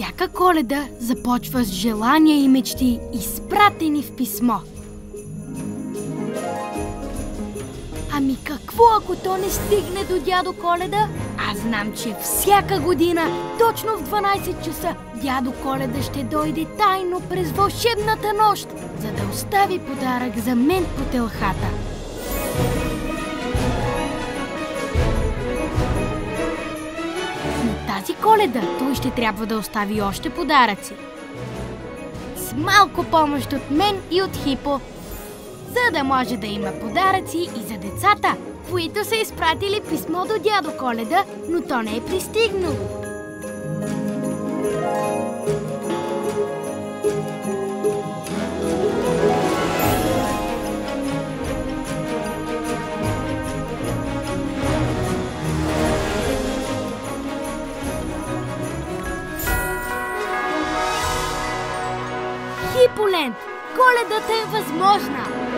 Всяка Коледа започва с желания и мечти, изпратени в писмо. Ами какво, ако то не стигне до дядо Коледа? Аз знам, че всяка година, точно в 12 часа, дядо Коледа ще дойде тайно през вълшебната нощ, за да остави подарък за мен по телхата. Но тази Коледа той ще трябва да остави още подаръци. С малко помощ от мен и от Хипо, за да може да има подаръци и за децата, които са изпратили писмо до дядо Коледа, но то не е пристигнало. Хиполент! Коледата е възможна!